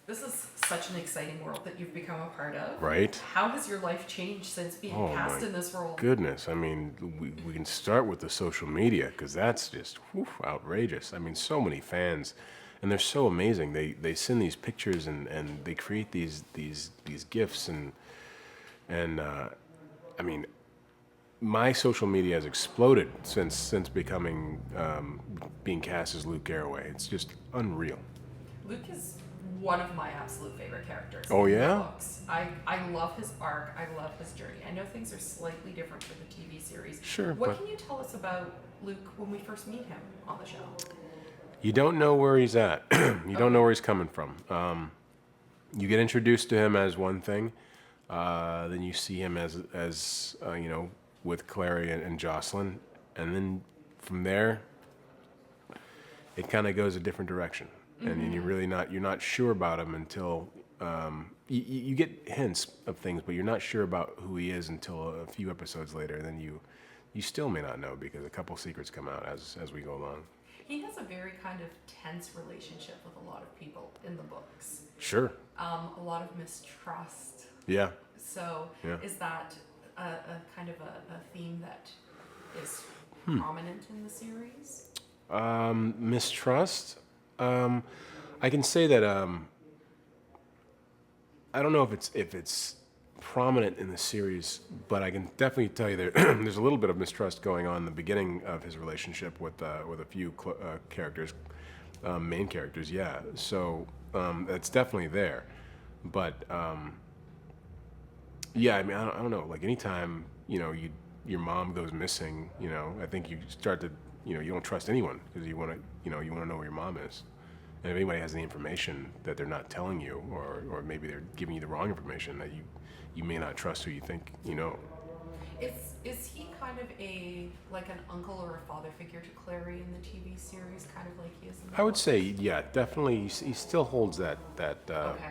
This is such an exciting world that you've become a part of. Right? How has your life changed since being cast in this role? Goodness. I mean, we can start with the social media because that's just outrageous. I mean, so many fans, and they're so amazing. They send these pictures and they create these gifs and I mean, my social media has exploded since becoming being cast as Luke Garroway. It's just unreal. Luke is one of my absolute favorite characters. Oh, in yeah? the books. I love his arc. I love his journey. I know things are slightly different for the TV series. Sure, What but can you tell us about Luke when we first meet him on the show? you don't know where he's at. You don't know where he's coming from. You get introduced to him as one thing, then you see him as with Clary and Jocelyn, and then from there, it kind of goes a different direction, and you're not sure about him until you get hints of things, but you're not sure about who he is until a few episodes later. And then you still may not know because a couple secrets come out as we go along. He has a very kind of tense relationship with a lot of people in the books. Sure. A lot of mistrust. Yeah. So Yeah. is that a kind of a theme that is prominent in the series? Mistrust. I can say that I don't know if it's prominent in the series, but I can definitely tell you there's a little bit of mistrust going on in the beginning of his relationship with a few characters, main characters. Yeah, so it's definitely there, but yeah, I mean I don't know. Like anytime your mom goes missing, I think you start to you don't trust anyone because you want to know where your mom is. And if anybody has any information that they're not telling you, or maybe they're giving you the wrong information, that you may not trust who you think you know. Is he kind of like an uncle or a father figure to Clary in the TV series, kind of like he is in the I would books? say, yeah, definitely. He still holds that Okay.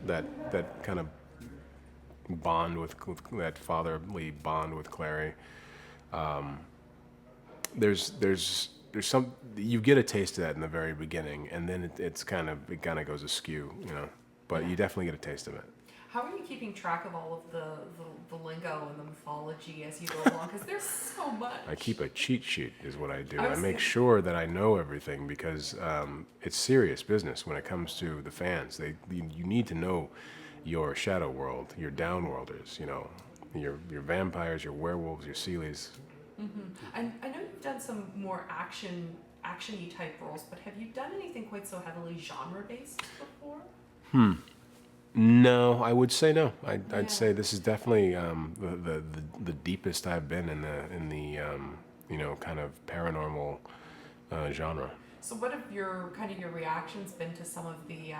that kind of bond with that fatherly bond with Clary. There's some you get a taste of that in the very beginning, and then it kind of goes askew, But you definitely get a taste of it. How are you keeping track of all of the lingo and the mythology as you go along? Because there's so much. I keep a cheat sheet, is what I do. I I was make thinking- sure that I know everything because it's serious business when it comes to the fans. You need to know your shadow world, your downworlders, your vampires, your werewolves, your Seelies. And I know you've done some more action-y type roles, but have you done anything quite so heavily genre-based before? No, I would say no. I'd Yeah. say this is definitely the deepest I've been in the kind of paranormal genre. So what have your reactions been to some of the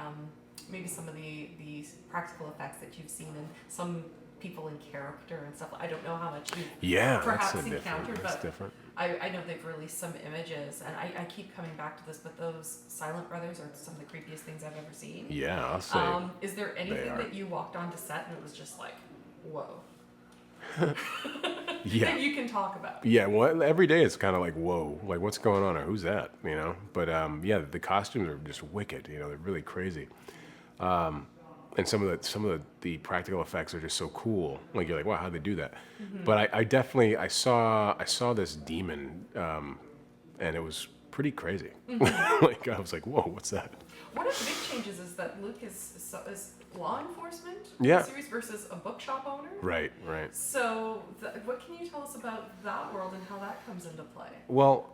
maybe some of the practical effects that you've seen in some people in character and stuff? I don't know how much you've Yeah, perhaps that's encountered, That's but different. I know they've released some images, and I keep coming back to this, but those Silent Brothers are some of the creepiest things I've ever seen. Yeah, I'll say. Is there anything are. that you walked onto set and it was just like, whoa? Yeah. That you can talk about? Yeah, well, every day it's kind of like, whoa, like what's going on or who's that, But yeah, the costumes are just wicked, they're really crazy. And some of the practical effects are just so cool. Like you're like, wow, how'd they do that? But I definitely I saw this demon, and it was pretty crazy. Like I was like, whoa, what's that? One of the big changes is that Luke is law enforcement in Yeah. the series versus a bookshop owner. Right. So, what can you tell us about that world and how that comes into play? Well,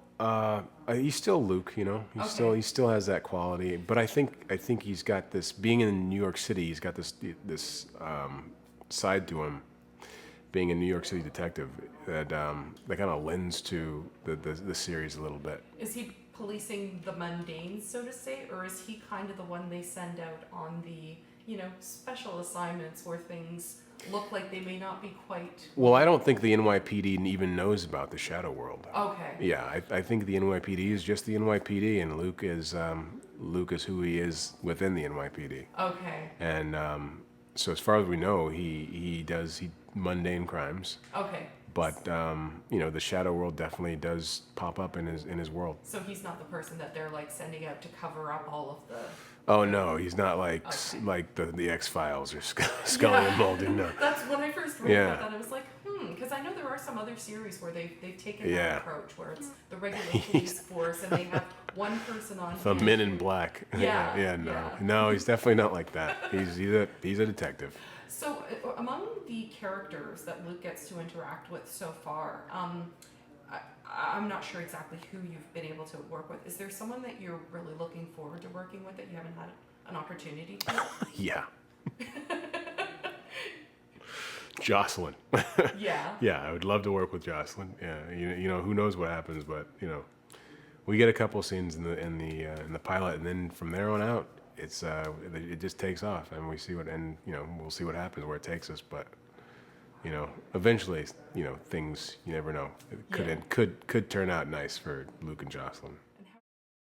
he's still Luke, Okay. He still has that quality. But I think he's got this. Being in New York City, he's got this side to him. Being a New York City detective, that kind of lends to the series a little bit. Is he policing the mundane, so to say, or is he kind of the one they send out on the special assignments where things look like they may not be quite? Well, I don't think the NYPD even knows about the Shadow World. Okay. Yeah, I think the NYPD is just the NYPD, and Luke is who he is within the NYPD. Okay. And so, as far as we know, he does mundane crimes, Okay. But the shadow world definitely does pop up in his world. So he's not the person that they're like sending out to cover up all of the. Oh no, he's not like Okay. like the X-Files or Scully and Mulder. No. That's when I first read Yeah. about that. I was like, because I know there are some other series where they've taken Yeah. that approach where it's the regular police force and they have one person on. The hand Men in who- Black. Yeah, No, yeah. no, he's definitely not like that. He's a detective. So, among the characters that Luke gets to interact with so far, I'm not sure exactly who you've been able to work with. Is there someone that you're really looking forward to working with that you haven't had an opportunity to? Yeah. Jocelyn. Yeah. Yeah, I would love to work with Jocelyn. Yeah, who knows what happens, but we get a couple scenes in the pilot, and then from there on out, it just takes off, and we'll see what happens, where it takes us. But eventually, things you never know. It could turn out nice for Luke and Jocelyn.